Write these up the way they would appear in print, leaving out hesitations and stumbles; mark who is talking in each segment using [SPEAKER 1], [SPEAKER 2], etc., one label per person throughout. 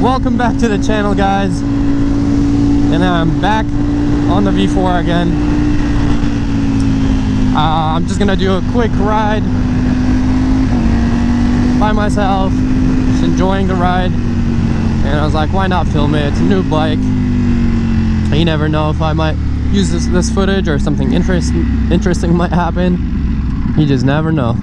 [SPEAKER 1] Welcome back to the channel, guys, and I'm back on the V4 again. I'm just gonna do a quick ride by myself, just enjoying the ride, and I was like, why not film it? It's a new bike. You never know if I might use this footage or something interesting might happen. You just never know.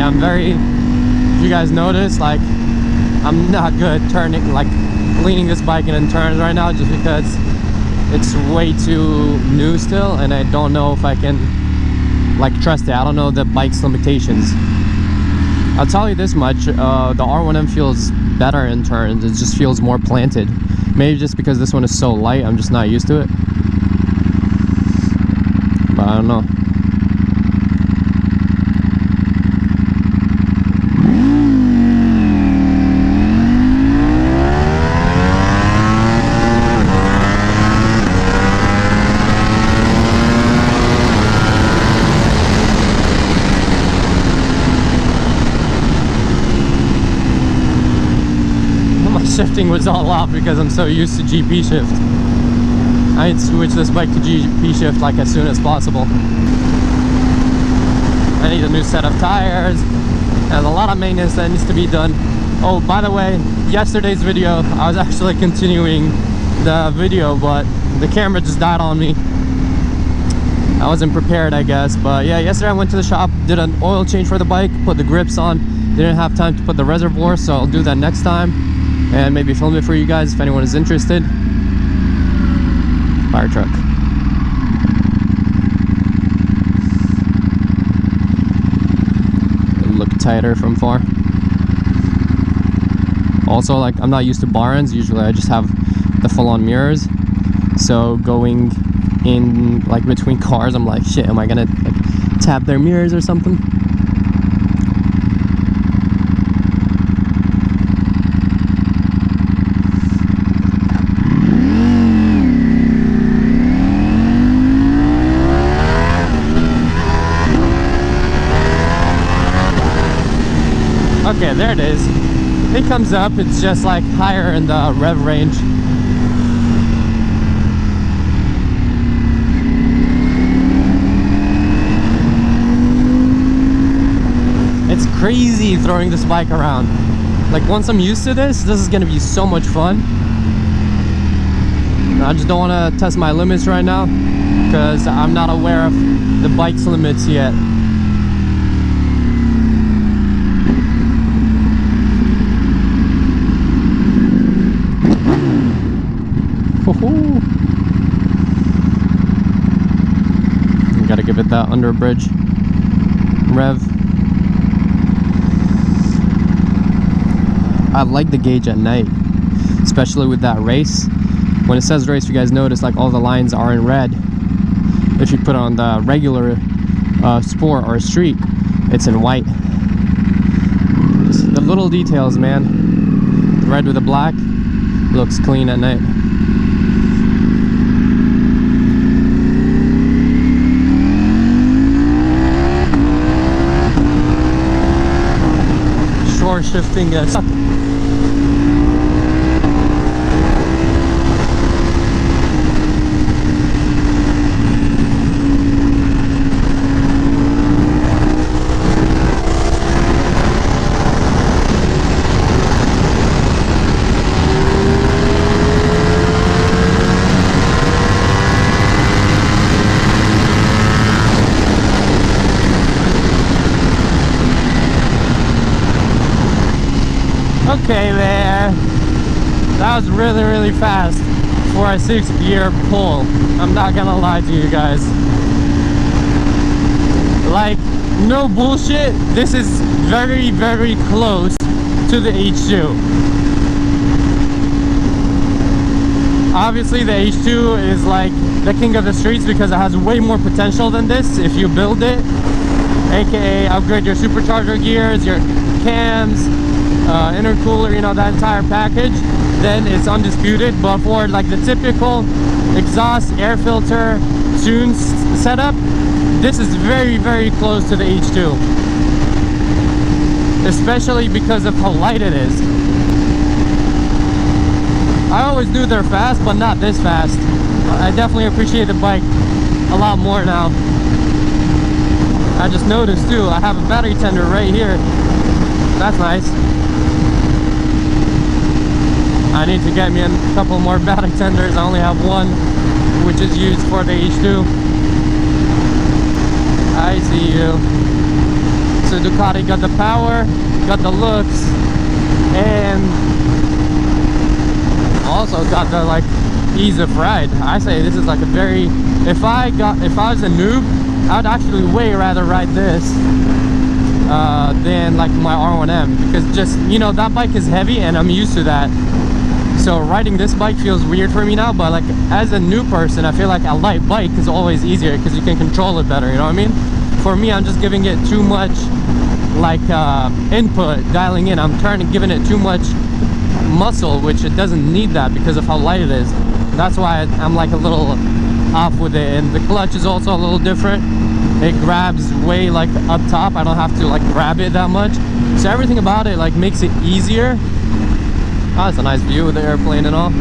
[SPEAKER 1] I'm very, if you guys notice, like, I'm not good turning, like leaning this bike in turns right now, just because it's way too new still, and I don't know if I can like trust it. I don't know the bike's limitations. I'll tell you this much, the R1M feels better in turns. It just feels more planted. Maybe just because this one is so light, I'm just not used to it, but I don't know. Shifting was all off because I'm so used to GP shift. I need to switch this bike to GP shift like as soon as possible. I need a new set of tires. There's a lot of maintenance that needs to be done. Oh, by the way, yesterday's video, I was actually continuing the video, but the camera just died on me. I wasn't prepared, I guess. But yeah, yesterday I went to the shop, did an oil change for the bike, put the grips on. Didn't have time to put the reservoir, so I'll do that next time and maybe film it for you guys if anyone is interested. Fire truck. It'll look tighter from far. Also, like, I'm not used to bar ends. Usually I just have the full-on mirrors, so going in like between cars, I'm like, shit, am I gonna like tap their mirrors or something? Okay, there it is. It comes up, it's just like higher in the rev range. It's crazy throwing this bike around. Like, once I'm used to this is gonna be so much fun. I just don't want to test my limits right now because I'm not aware of the bike's limits yet. Gotta give it that under bridge rev. I like the gauge at night, especially with that race. When it says race, you guys notice like all the lines are in red. If you put on the regular sport or street, it's in white. Just the little details, man. The red with the black looks clean at night. Shifting Okay there, that was really fast for a 6-gear pull. I'm not gonna lie to you guys. Like, no bullshit, this is very close to the H2. Obviously the H2 is like the king of the streets because it has way more potential than this if you build it, aka upgrade your supercharger gears, your cams, intercooler, you know, that entire package. then it's undisputed. But for like the typical exhaust air filter tunes setup, this is very, very close to the H2, especially because of how light it is. I always knew they're fast, but not this fast. I definitely appreciate the bike a lot more now. I just noticed too, I have a battery tender right here. That's nice. I need to get me a couple more battery tenders. I only have one, which is used for the H2. I see you. So Ducati got the power, got the looks, and also got the like ease of ride. I say this is like a very, if I was a noob, I would actually way rather ride this than like my R1M, because just, you know, that bike is heavy and I'm used to that. So riding this bike feels weird for me now, but like as a new person, I feel like a light bike is always easier because you can control it better, you know what I mean? For me, I'm just giving it too much like input, dialing in. I'm giving it too much muscle, which it doesn't need that because of how light it is. That's why I'm like a little off with it. And the clutch is also a little different. It grabs way like up top. I don't have to like grab it that much, so everything about it like makes it easier. Oh, that's a nice view of the airplane and all.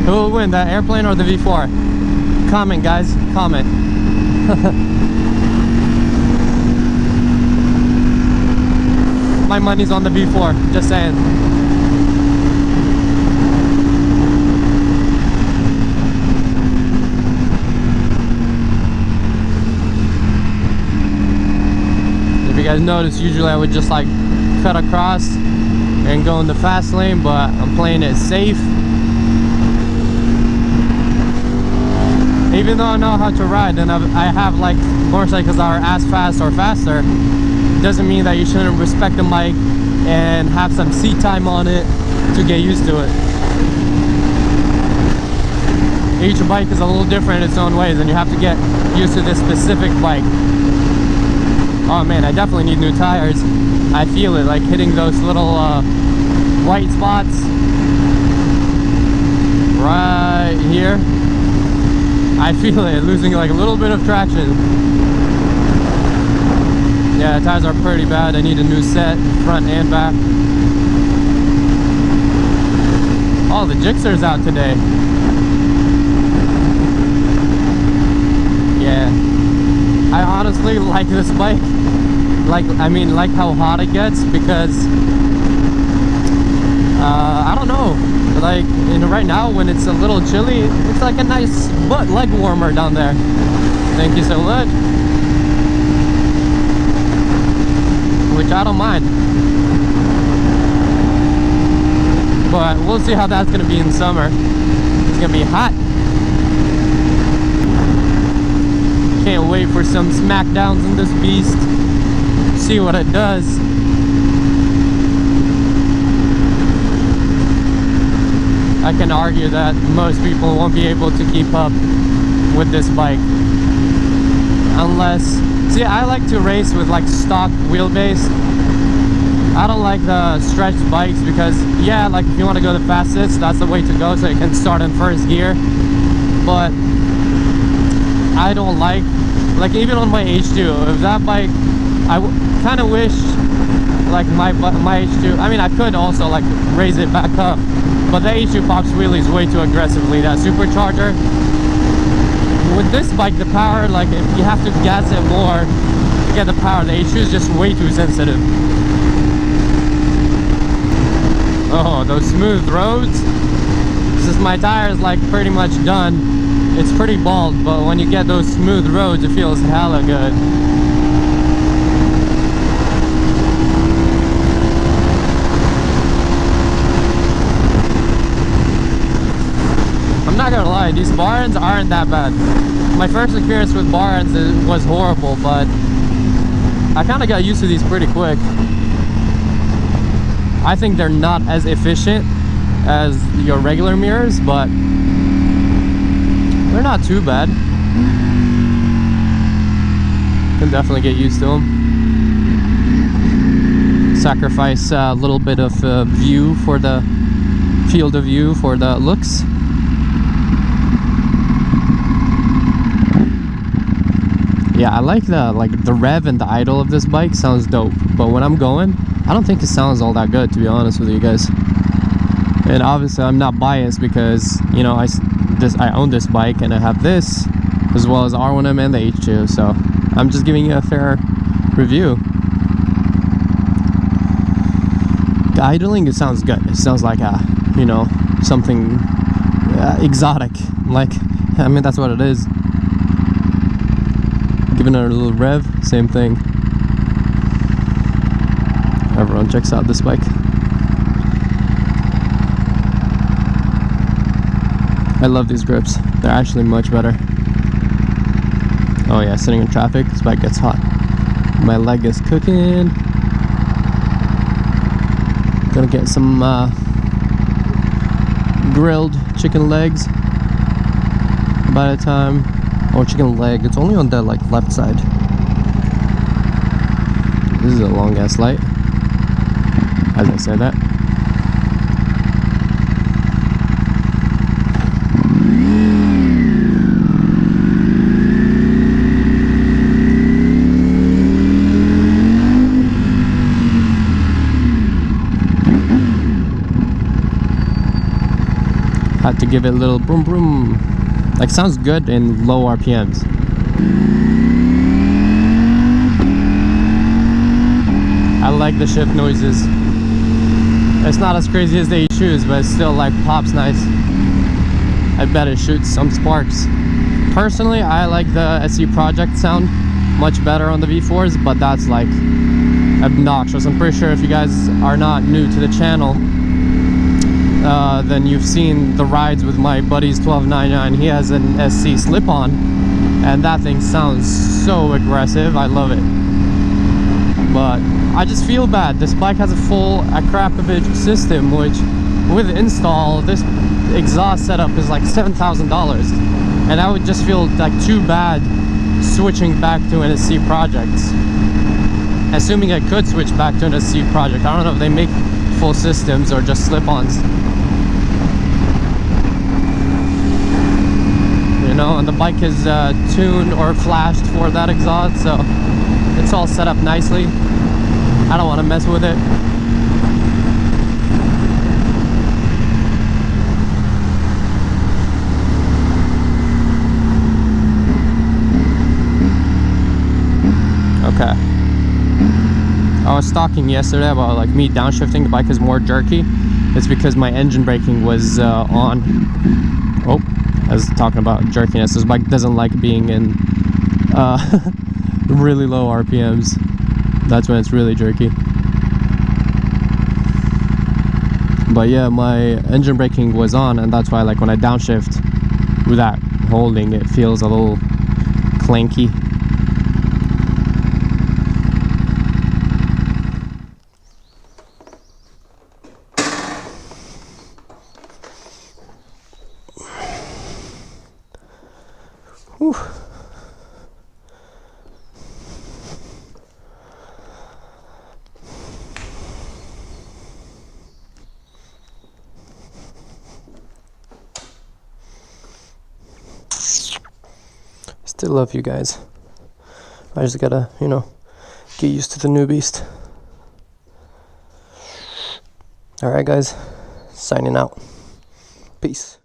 [SPEAKER 1] Who will win, that airplane or the V4? Comment, guys, comment. My money's on the V4, just saying. If you guys notice, usually I would just like cut across and go in the fast lane, but I'm playing it safe. Even though I know how to ride and I have like motorcycles that are as fast or faster, doesn't mean that you shouldn't respect the bike and have some seat time on it to get used to it. Each bike is a little different in its own ways, and you have to get used to this specific bike. Oh man, I definitely need new tires. I feel it like hitting those little white spots right here. I feel it losing like a little bit of traction. Yeah, the tires are pretty bad. I need a new set, front and back. Oh, the Gixxer's out today. Yeah, I honestly like this bike. Like how hot it gets, because I don't know, like right now when it's a little chilly, it's like a nice leg warmer down there. Thank you so much. Which I don't mind, but we'll see how that's gonna be in summer. It's gonna be hot. Can't wait for some smackdowns in this beast. See what it does. I can argue that most people won't be able to keep up with this bike unless, see, I like to race with like stock wheelbase. I don't like the stretched bikes because, yeah, like if you want to go the fastest, that's the way to go, so you can start in first gear. But I don't like even on my H2, if that bike, I kind of wish like my H2, I mean I could also like raise it back up, but the H2 pops wheelies way too aggressively, that supercharger. With this bike, the power, like if you have to gas it more to get the power, the H2 is just way too sensitive. Oh, those smooth roads. Since my tire is like pretty much done, it's pretty bald, but when you get those smooth roads, it feels hella good. I'm not gonna lie, these barns aren't that bad. My first experience with barns was horrible, but I kind of got used to these pretty quick. I think they're not as efficient as your regular mirrors, but they're not too bad. Can definitely get used to them. Sacrifice a little bit of view for the field of view for the looks. Yeah, I like the rev and the idle of this bike sounds dope, but when I'm going, I don't think it sounds all that good, to be honest with you guys. And obviously I'm not biased because, you know, I own this bike and I have this as well as R1M and the H2, so I'm just giving you a fair review. The idling, it sounds good. It sounds like a, you know, something exotic. Like, I mean, that's what it is. Giving it a little rev, same thing. Everyone checks out this bike. I love these grips. They're actually much better. Oh yeah, sitting in traffic, this bike gets hot. My leg is cooking. Gonna get some grilled chicken legs by the time. Oh, chicken leg. It's only on the like left side. This is a long ass light. As I say that. Had to give it a little boom boom. Like, sounds good in low RPMs. I like the shift noises. It's not as crazy as the H2s, but it still like pops nice. I bet it shoots some sparks. Personally, I like the SC Project sound much better on the V4s, but that's like obnoxious. I'm pretty sure if you guys are not new to the channel, then you've seen the rides with my buddy's 1299. He has an SC slip-on, and that thing sounds so aggressive. I love it. But I just feel bad. This bike has a full Akrapovic system, which with install, this exhaust setup is like $7,000. And I would just feel like too bad switching back to an SC project. Assuming I could switch back to an SC project. I don't know if they make full systems or just slip-ons. You know, and the bike is tuned or flashed for that exhaust, so it's all set up nicely. I don't want to mess with it. Okay. I was talking yesterday about like me downshifting. The bike is more jerky. It's because my engine braking was on. Oh, I was talking about jerkiness. This bike doesn't like being in really low RPMs. That's when it's really jerky. But yeah, my engine braking was on, and that's why like when I downshift without holding, it feels a little clanky. Whew. Still love you guys. I just gotta, you know, get used to the new beast. Alright guys, signing out. Peace.